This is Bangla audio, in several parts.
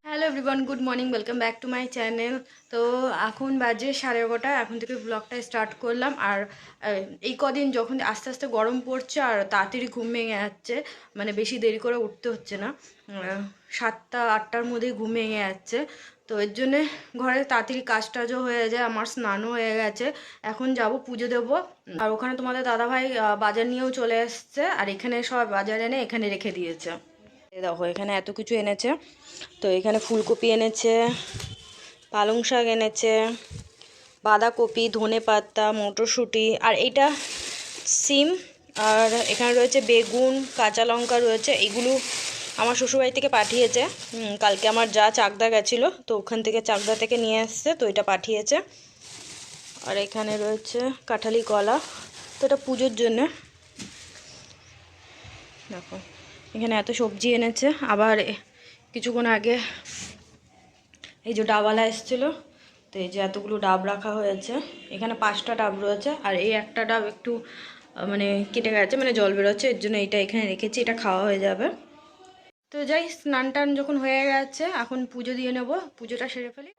Hello everyone, good morning, welcome back to my channel. তো এখন বাজে 11:30, এখন থেকে ব্লগটা স্টার্ট করলাম। আর এই কদিন যখন আস্তে আস্তে গরম পড়ছে আর তাড়াতাড়ি ঘুম ভেঙে যাচ্ছে, মানে বেশি দেরি করে উঠতে হচ্ছে না, 7টা 8টার মধ্যেই ঘুম ভেঙে যাচ্ছে। তো এর জন্যে ঘরে তাড়াতাড়ি কাজ টাজও হয়ে যায়, আমার স্নানও হয়ে গেছে। এখন যাব পুজো দেবো। আর ওখানে তোমাদের দাদাভাই বাজার নিয়েও চলে এসছে, আর এখানে সব বাজার এনে এখানে রেখে দিয়েছে। দেখো এখানে এত কিছু এনেছে। তো এখানে ফুলকপি এনেছে, পালং শাক এনেছে, বাঁধাকপি, ধনেপাতা, মটরশুঁটি, আর এইটা সিম। আর এখানে রয়েছে বেগুন, কাঁচা লঙ্কা রয়েছে। এগুলো আমার শ্বশুরবাড়ি থেকে পাঠিয়েছে। কালকে আমার যা চাকদা গেছিলো, তো ওখান থেকে চাকদা থেকে নিয়ে এসছে, তো এটা পাঠিয়েছে। আর এখানে রয়েছে কাঁঠালি কলা, তো এটা পুজোর জন্যে। দেখো এখানে এত সবজি এনেছে। আবার কিছুক্ষণ আগে এই যে ডাবওয়ালা এসেছিলো, তো এই যে এতগুলো ডাব রাখা হয়েছে। এখানে 5টা ডাব রয়েছে, আর এই একটা ডাব একটু মানে কেটে গেছে, মানে জল বেরোচ্ছে, এর জন্য এটা এখানে রেখেছি, এটা খাওয়া হয়ে যাবে। তো যাই, স্নান টান যখন হয়ে গেছে এখন পুজো দিয়ে নেব, পুজোটা সেরে ফেলি।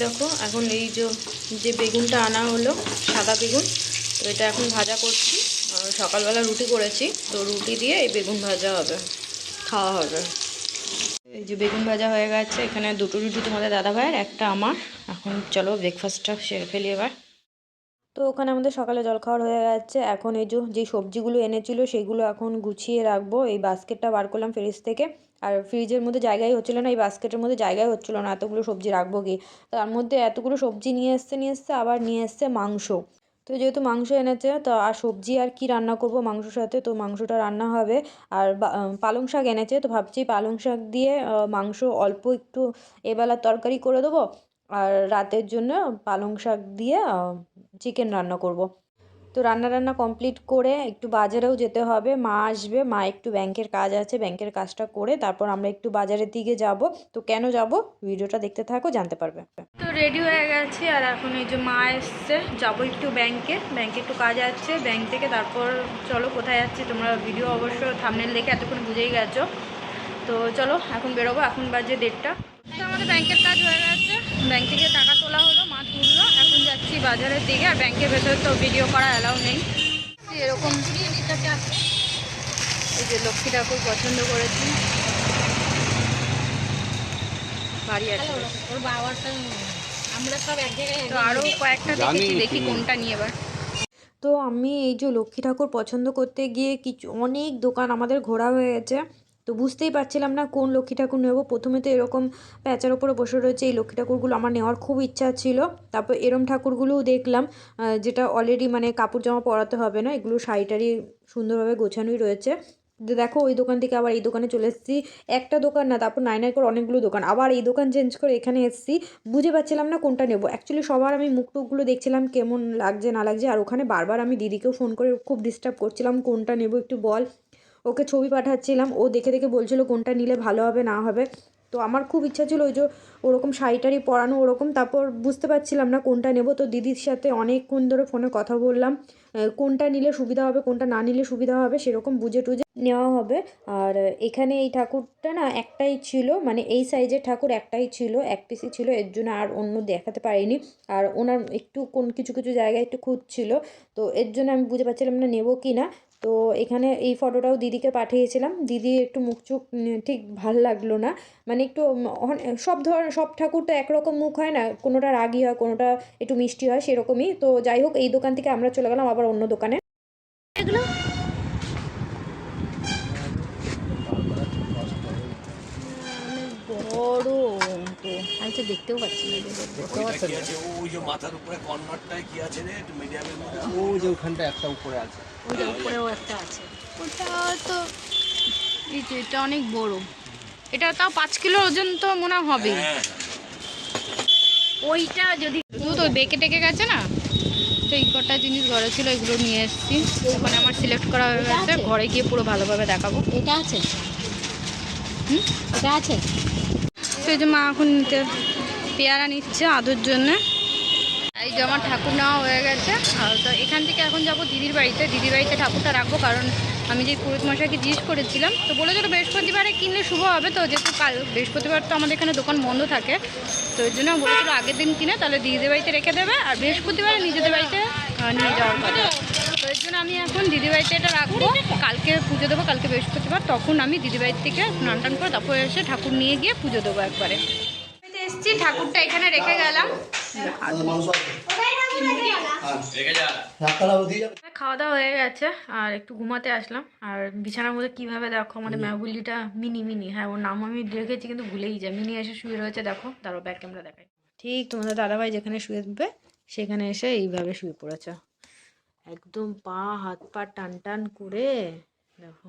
দেখো এখন এই যে বেগুনটা আনা হলো, সাদা বেগুন, তো এটা এখন ভাজা করছি। সকালবেলা রুটি করেছি, তো রুটি দিয়ে এই বেগুন ভাজা হবে, খাওয়া হবে। এই যে বেগুন ভাজা হয়ে গেছে, এখানে 2টো রুটি তোমাদের দাদা ভাইয়ের, একটা আমার। এখন চলো ব্রেকফাস্টটা সেরে ফেলি এবার। তো ওখানে আমাদের সকালে জলখাবার হয়ে গেছে। এখন এই যে সবজিগুলো এনেছিল সেগুলো এখন গুছিয়ে রাখবো। এই বাস্কেটটা বার করলাম ফ্রিজ থেকে, আর ফ্রিজের মধ্যে জায়গাই হচ্ছিলো না, এই বাস্কেটের মধ্যে জায়গাই হচ্ছিলো না, এতগুলো সবজি রাখবো কি। তার মধ্যে এতগুলো সবজি নিয়ে এসছে, আবার নিয়ে এসছে মাংস। তো যেহেতু মাংস এনেছে, তো আর সবজি আর কি রান্না করব মাংসর সাথে, তো মাংসটা রান্না হবে। আর পালং শাক এনেছে, তো ভাবছি পালং শাক দিয়ে মাংস অল্প একটু এবেলার তরকারি করে দেবো, আর রাতের জন্য পালং শাক দিয়ে চিকেন রান্না করব। তো রান্না কমপ্লিট করে একটু বাজারেও যেতে হবে, মা আসবে, মা একটু ব্যাংকের কাজ আছে, ব্যাংকের কাজটা করে তারপর আমরা একটু বাজারের দিকে যাব। তো কেন যাব, ভিডিওটা দেখতে থাকো, জানতে পারবে। তো রেডি হয়ে গেছি, আর এখন এই যে মা এসছে, যাবো একটু ব্যাংকে একটু কাজ আছে, ব্যাংক থেকে তারপর চলো কোথায় যাচ্ছি তোমরা ভিডিও অবশ্য থাম্বনেল দেখে এতক্ষণ বুঝেই গেছো। তো চলো এখন বেরোবো, এখন বাজে 1:30। তো আমাদের ব্যাংকের কাজ হয়ে গেছে, ব্যাংক থেকে টাকা তোলা হলো, মা তুললো, এখন যাচ্ছি বাজারের দিকে। আর ব্যাংকের ভেতরে তো ভিডিও করা অ্যালাউ নেই। এরকম এই যে লক্ষ্মী ঠাকুর পছন্দ করেছি, ভারী আছে। তো আরও কয়েকটা দেখেছি, দেখি কোনটা নিয়ে এবার। তো আমি এই যে লক্ষ্মী ঠাকুর পছন্দ করতে গিয়ে অনেক দোকান আমাদের ঘোরা হয়ে গেছে, তো বুঝতেই পারছিলাম না কোন লক্ষ্মী ঠাকুর নেবো। প্রথমে তো এরকম প্যাঁচার ওপরে বসে রয়েছে, এই লক্ষ্মী ঠাকুরগুলো আমার নেওয়ার খুব ইচ্ছা ছিল। তারপর এরম ঠাকুরগুলোও দেখলাম, যেটা অলরেডি মানে কাপড় জামা পরাতে হবে না, এগুলো শাড়ি টাড়ি সুন্দরভাবে গোছানোই রয়েছে। দেখো ওই দোকান থেকে আবার এই দোকানে চলে এসেছি, একটা দোকান না, তারপর নাই করে অনেকগুলো দোকান, আবার এই দোকান চেঞ্জ করে এখানে এসেছি। বুঝে পাচ্ছিলাম না কোনটা নেবো। অ্যাকচুয়ালি সবার আমি মুখ টুকগুলো দেখছিলাম কেমন লাগছে না লাগছে, আর ওখানে বারবার আমি দিদিকেও ফোন করে খুব ডিস্টার্ব করছিলাম, কোনটা নেবো একটু বল। ওকে ছবি পাঠাচ্ছিলাম, ও দেখে দেখে বলছিল কোনটা নিলে ভালো হবে না হবে। তো আমার খুব ইচ্ছা ছিল ওই যে ওরকম শাড়িটারি পরানো ওরকম, তারপর বুঝতে পারছিলাম না কোনটা নেব। তো দিদির সাথে অনেকক্ষণ ধরে ফোনে কথা বললাম, কোনটা নিলে সুবিধা হবে কোনটা না নিলে সুবিধা হবে সেরকম বুঝে টুঝে নেওয়া হবে। আর এখানে এই ঠাকুরটা না একটাই ছিল, মানে এই সাইজের ঠাকুর একটাই ছিল, এক পিসই ছিল, এর জন্য আর অন্য দেখাতে পারিনি। আর ওনার একটু কিছু কিছু জায়গায় একটু খুঁত ছিল, তো এর জন্য আমি বুঝে পাচ্ছিলাম না নেবো কি না। তো এখানে এই ফটোটাও দিদিকে পাঠিয়েছিলাম, দিদি একটু মুখ চুখ ঠিক ভাল লাগলো না, মানে একটু সব ঠাকুর তো একরকম মুখ হয় না, কোনোটা রাগী হয় কোনোটা একটু মিষ্টি হয় সেরকমই। তো যাই হোক, এই দোকান থেকে আমরা চলে গেলাম আবার অন্য দোকানে। এগুলো বড় তো আমি তো দেখতেও পাচ্ছি না, ওই যে মাথার উপরে কর্নারটায় কি আছে রে, একটু মিডিয়ামের মধ্যে ওই যে ওখানটা একটা উপরে আছে, ওই যে উপরেও একটা আছে, ওটা তো এই যে এটা অনেক বড়, এটা তাও 5 কিলো ওজন তো মনে হবে। ওইটা যদি তো বেঁকে টেকে গেছে না, তো এই কটা জিনিস ঘরে ছিল, এগুলো নিয়ে এসেছি। ওখানে আমার সিলেক্ট করা হয়ে গেছে, ঘরে গিয়ে পুরো ভালোভাবে দেখাবো। এটা আছে, এটা আছে। সেই যে মা এখন পেয়ারা নিচ্ছে আদুর জন্য। এই যে আমার ঠাকুর নেওয়া হয়ে গেছে। আর তো এখান থেকে এখন যাব দিদির বাড়িতে ঠাকুরটা রাখবো, কারণ আমি যে পুরোহিত মশাইকে জিজ্ঞেস করেছিলাম, তো বলেছিল বৃহস্পতিবারে কিনলে শুভ হবে। তো যেহেতু কাল বৃহস্পতিবার তো আমাদের এখানে দোকান বন্ধ থাকে, তো ওই জন্য বলেছিল আগের দিন কিনে তাহলে দিদিদের বাড়িতে রেখে দেবে, আর বৃহস্পতিবারে নিজেদের বাড়িতে নিয়ে যাওয়ার কথা। তো এর জন্য আমি এখন দিদির বাড়িতে এটা রাখবো, কালকে পুজো দেবো, কালকে বৃহস্পতিবার, তখন আমি দিদির বাড়ির থেকে স্নান টান করে তারপরে এসে ঠাকুর নিয়ে গিয়ে পুজো দেবো একবারে। এসছি, ঠাকুরটা এখানে রেখে গেলাম। খাওয়া দাওয়া হয়ে গেছে আর একটু ঘুমাতে আসলাম। আর বিছানার মধ্যে কিভাবে দেখো আমাদের ম্যাবুলিটা মিনি, হ্যাঁ ওর নাম আমি রেখেছি কিন্তু ভুলেই যাই। মিনি এসে শুয়ে রয়েছে, দেখো তারও ব্যাক ক্যামেরা দেখাই, ঠিক তোমাদের দাদাভাই যেখানে শুয়ে থাকবে সেখানে এসে এইভাবে শুয়ে পড়েছে, একদম হাত পা টান টান করে। দেখো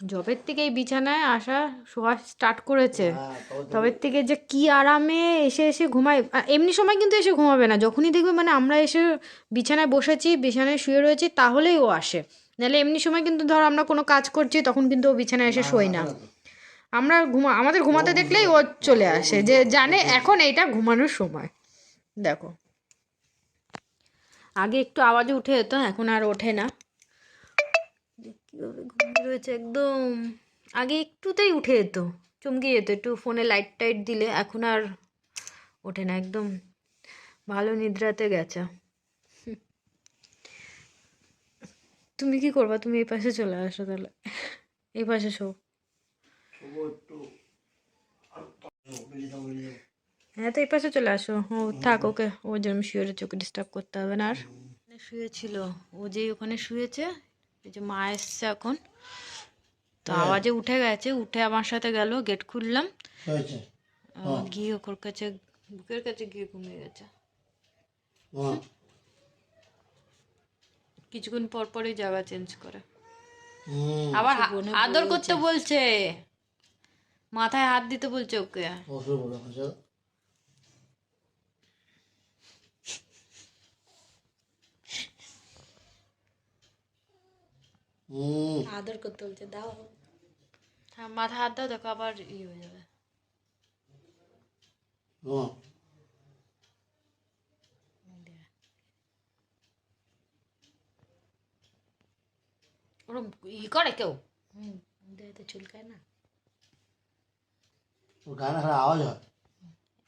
জবের থেকে এই বিছানায় আসা শোয়া স্টার্ট করেছে, তবের থেকে যে কি আরামে এসে ঘুমায়। এমনি সময় কিন্তু এসে ঘুমাবে না, যখনই দেখবে মানে আমরা এসে বিছানায় বসেছি, বিছানায় শুয়ে রয়েছি, তাহলেই ও আসে। নাহলে এমনি সময় কিন্তু ধর আমরা কোনো কাজ করছি তখন কিন্তু ও বিছানায় এসে শোয় না। আমরা আমাদের ঘুমাতে দেখলেই ও চলে আসে, যে জানে এখন এইটা ঘুমানোর সময়। দেখো আগে একটু আওয়াজে উঠে যেত, এখন আর ওঠে না। কীভাবে ঘুমিয়ে রয়েছে একদম, আগে একটুতেই উঠে যেত, চমকে যেত একটু ফোনে লাইট টাইট দিলে, এখন আর ওঠে না, একদম ভালো নিদ্রাতে গেছে। তুমি কি করবা? তুমি এই পাশে চলে আসো তাহলে, এই পাশে শো। হ্যাঁ তো এই পাশে চলে আসো, ও থাক, ওকে ও যেরকম শুয়ে রয়েছে ওকে ডিস্টার্ব করতে হবে না। আর শুয়েছিল ও, যেই ওখানে শুয়েছে, এই যে মা এসছে এখন, তো আওয়াজে উঠে গেছে, উঠে আমার সাথে গেল, গেট খুললাম, গিয়ে ওর কাছে বুকের কাছে গিয়ে ঘুমিয়ে গেছে। কিছুক্ষণ পর পরই জায়গা চেঞ্জ করে, আবার আদর করতে বলছে, মাথায় হাত দিতে বলছে ওকে। আদর করতে বলছে, দাও। হ্যাঁ মাথায় হাত দাও, দেখো আবার হয়ে যাবে। ওরম করে কেউ দেহতে চুলকায় না, আওয়াজ হয়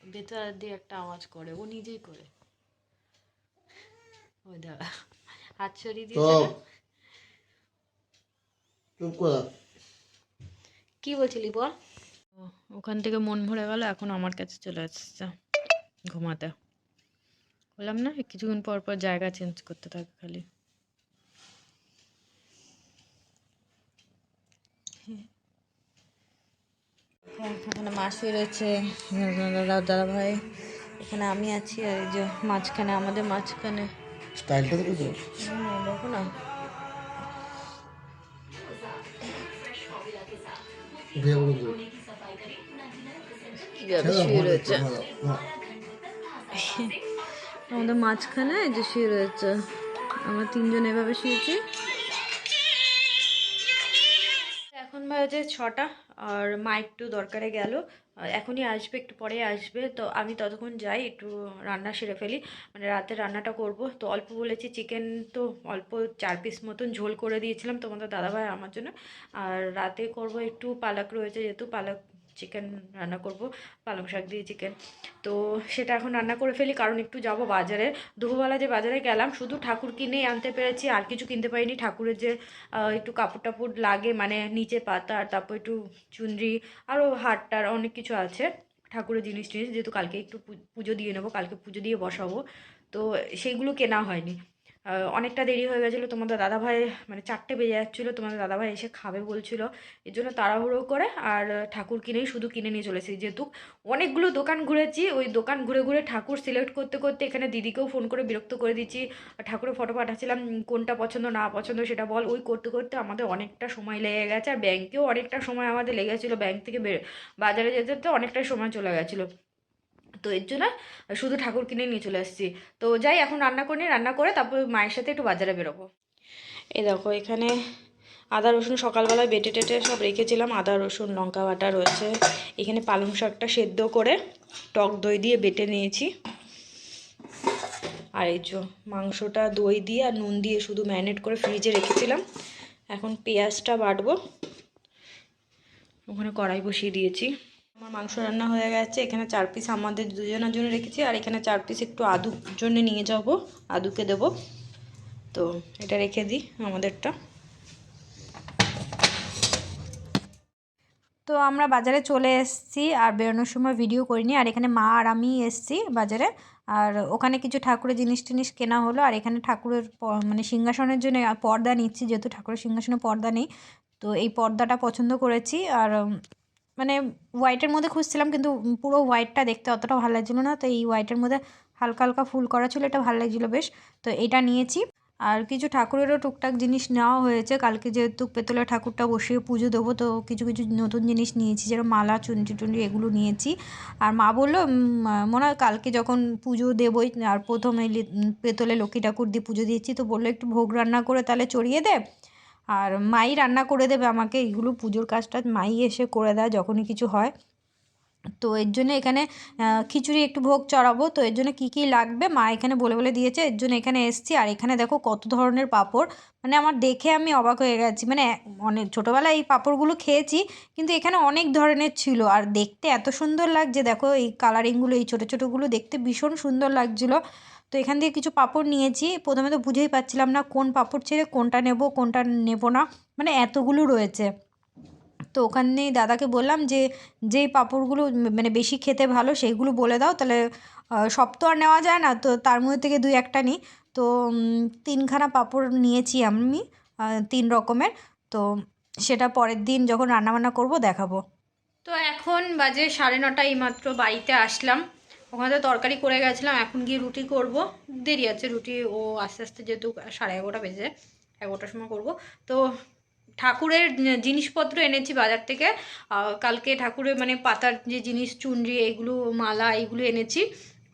ভেতর দিয়ে একটা আওয়াজ করে, ও নিজেই করে। ওই দাদা হাত সরিয়ে দিয়েছে। কি বলছিলি বল? ওখান থেকে মন ভরে গেল, এখন আমার কাছে চলে আসছে ঘুমাতে। বললাম না কিছুক্ষণ পর পর জায়গা চেঞ্জ করতে থাকে খালি। এখানে মা শুয়ে রয়েছে, দাদা ভাই এখানে, আমি আছি, আর এই যে মাঝখানে আমাদের মাঝখানে স্টাইলটা দেখো দেখো না কিভাবে শুয়ে রয়েছে আমাদের মাঝখানে, যে শুয়ে রয়েছে। আমরা তিনজন এভাবে শুয়েছি, এখন বাজে 6টা, আর মা একটু দরকারে গেল, এখনই আসবে, একটু পরে আসবে। তো আমি ততক্ষণ যাই একটু রান্না সেরে ফেলি, মানে রাতে রান্নাটা করব। তো অল্প বলেছি চিকেন, তো অল্প 4 পিস মতন ঝোল করে দিয়েছিলাম তোমাদের দাদাভাই আমার জন্য। আর রাতে করব একটু পালক রয়েছে, যেহেতু পালক চিকেন রান্না করব, পালং শাক দিয়ে চিকেন। তো সেটা এখন রান্না করে ফেলি, কারণ একটু যাব বাজারে। দুপুরবেলা যে বাজারে গেলাম শুধু ঠাকুর কিনেই আনতে পেরেছি, আর কিছু কিনতে পারিনি। ঠাকুরের যে একটু কাপড় টাপড় লাগে, মানে নিচে পাতা, তারপর একটু চুনরি, আরও হারটার অনেক কিছু আছে ঠাকুরের জিনিস টিনিস, যেহেতু কালকে একটু পুজো দিয়ে নেবো, কালকে পুজো দিয়ে বসাবো। তো সেইগুলো কেনা হয়নি। অনেকটা দেরি হয়ে গেছিলো, তোমাদের দাদাভাই মানে 4টে বেজে যাচ্ছিলো, তোমাদের দাদাভাই এসে খাবে বলছিল, এর জন্য তাড়াহুড়ো করে আর ঠাকুর কিনেই শুধু কিনে নিয়ে চলেছি। যেহেতু অনেকগুলো দোকান ঘুরেছি, ওই দোকান ঘুরে ঘুরে ঠাকুর সিলেক্ট করতে করতে এখানে দিদিকেও ফোন করে বিরক্ত করে দিচ্ছি। ঠাকুরের ফটো পাঠাচ্ছিলাম, কোনটা পছন্দ না পছন্দ সেটা বল, ওই করতে করতে আমাদের অনেকটা সময় লেগে গেছে। আর ব্যাংকেও অনেকটা সময় আমাদের লেগেছিলো, ব্যাংক থেকে বাজারে যেতে যেতে অনেকটাই সময় চলে গেছিলো। তো এর জন্য শুধু ঠাকুর কিনে নিয়ে চলে আসছি। তো যাই এখন রান্না করে নিই, রান্না করে তারপর মায়ের সাথে একটু বাজারে বেরোবো। এই দেখো এখানে আদা রসুন সকালবেলায় বেটে টেটে সব রেখেছিলাম, আদা রসুন লঙ্কা বাটা রয়েছে। এখানে পালং শাকটা সেদ্ধ করে টক দই দিয়ে বেটে নিয়েছি। আর এই যে মাংসটা দই দিয়ে আর নুন দিয়ে শুধু ম্যারিনেট করে ফ্রিজে রেখেছিলাম। এখন পেঁয়াজটা বাটবো, ওখানে কড়াই বসিয়ে দিয়েছি। আমার মাংস রান্না হয়ে গেছে। এখানে 4 পিস আমাদের দুজনের জন্য রেখেছি, আর এখানে 4 পিস একটু আদুর জন্য নিয়ে যাব, আদুকে দেব। তো এটা রেখে দিই আমাদেরটা। তো আমরা বাজারে চলে এসেছি, আর বেরোনোর সময় ভিডিও করিনি। আর এখানে মা আর আমি এসেছি বাজারে, আর ওখানে কিছু ঠাকুরের জিনিস টিনিস কেনা হলো। আর এখানে ঠাকুরের মানে সিংহাসনের জন্য পর্দা নিচ্ছি, যেহেতু ঠাকুরের সিংহাসনে পর্দা নেই। তো এই পর্দাটা পছন্দ করেছি। আর মানে হোয়াইটের মধ্যে খুঁজছিলাম, কিন্তু পুরো হোয়াইটটা দেখতে অতটা ভালো লাগছিলো না। তো এই হোয়াইটের মধ্যে হালকা হালকা ফুল করা ছিল, এটা ভালো লাগছিলো বেশ। তো এটা নিয়েছি। আর কিছু ঠাকুরেরও টুকটাক জিনিস নেওয়া হয়েছে, কালকে যেহেতু পেতলের ঠাকুরটা বসিয়ে পুজো দেবো, তো কিছু কিছু নতুন জিনিস নিয়েছি, যেরকম মালা চুনরি টুনরি এগুলো নিয়েছি। আর মা বললো মনে হয় কালকে যখন পুজো দেবোই, আর প্রথমে পেতলে লক্ষ্মী ঠাকুর দিয়ে পুজো দিয়েছি, তো বললো একটু ভোগ রান্না করে তাহলে চড়িয়ে দে। আর মাই রান্না করে দেবে আমাকে, এইগুলো পুজোর কাজটা মাই এসে করে দেয় যখনই কিছু হয়। তো এর জন্য এখানে খিচুড়ি একটু ভোগ চড়াবো, তো এর জন্য কী কী লাগবে মা এখানে বলে বলে দিয়েছে, এর জন্য এখানে এসেছি। আর এখানে দেখো কত ধরনের পাঁপড়, মানে আমার দেখে আমি অবাক হয়ে গেছি। মানে অনেক ছোটোবেলায় এই পাঁপড়গুলো খেয়েছি, কিন্তু এখানে অনেক ধরনের ছিল, আর দেখতে এত সুন্দর লাগছে। দেখো এই কালারিংগুলো, এই ছোটো ছোটোগুলো দেখতে ভীষণ সুন্দর লাগছিলো। তো এখান থেকে কিছু পাঁপড় নিয়েছি। প্রথমে তো বুঝেই পাচ্ছিলাম না কোন পাঁপড় ছেড়ে কোনটা নেব কোনটা নেব না, মানে এতগুলো রয়েছে। তো ওখানেই দাদাকে বললাম যে যেই পাঁপড়গুলো মানে বেশি খেতে ভালো সেইগুলো বলে দাও, তাহলে সব তো আর নেওয়া যায় না, তো তার মধ্যে থেকে 2-1টা নিই। তো 3খানা পাঁপড় নিয়েছি আমি, 3 রকমের। তো সেটা পরের দিন যখন রান্নাবান্না করব দেখাবো। তো এখন বাজে 9:30, এইমাত্র বাড়িতে আসলাম। ওখানে তো তরকারি করে গেছিলাম, এখন গিয়ে রুটি করব। দেরি আছে রুটি ও আস্তে আস্তে, যেহেতু 11:30 বেজে, 11টার সময় করব। তো ঠাকুরের জিনিসপত্র এনেছি বাজার থেকে। কালকে ঠাকুরের মানে পাতার যে জিনিস, চুনরি, এগুলো মালা, এইগুলো এনেছি।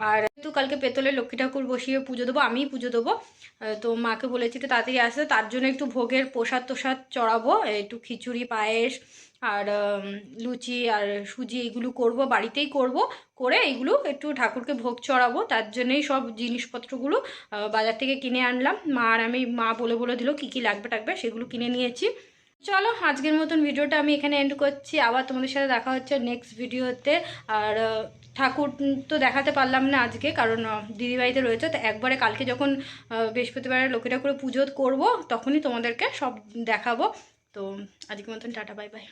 আর যেহেতু কালকে পেতলের লক্ষ্মী ঠাকুর বসিয়ে পুজো দেবো, আমিই পুজো দেবো। তো মাকে বলেছি তো তাড়াতাড়ি আসতে, তার জন্য একটু ভোগের প্রসাদ তোসাদ চড়াবো, একটু খিচুড়ি, পায়েস আর লুচি আর সুজি, এইগুলো করব, বাড়িতেই করব। করে এইগুলো একটু ঠাকুরকে ভোগ চড়াবো, তার জন্যই সব জিনিসপত্রগুলো বাজার থেকে কিনে আনলাম। মা আর আমি, মা বলে বলে দিল কী কী লাগবে টাকবে, সেগুলো কিনে নিয়েছি। চলো আজকের মতন ভিডিওটা আমি এখানে এন্ড করছি, আবার তোমাদের সাথে দেখা হচ্ছে নেক্সট ভিডিওতে। আর ঠাকুর তো দেখাতে পারলাম না আজকে, কারণ দিদিবাড়িতে রয়েছে। তো একবারে কালকে যখন বৃহস্পতিবারে লক্ষ্মী ঠাকুরের পুজো করবো, তখনই তোমাদেরকে সব দেখাবো। তো আজকের মতন টাটা, বাই বাই।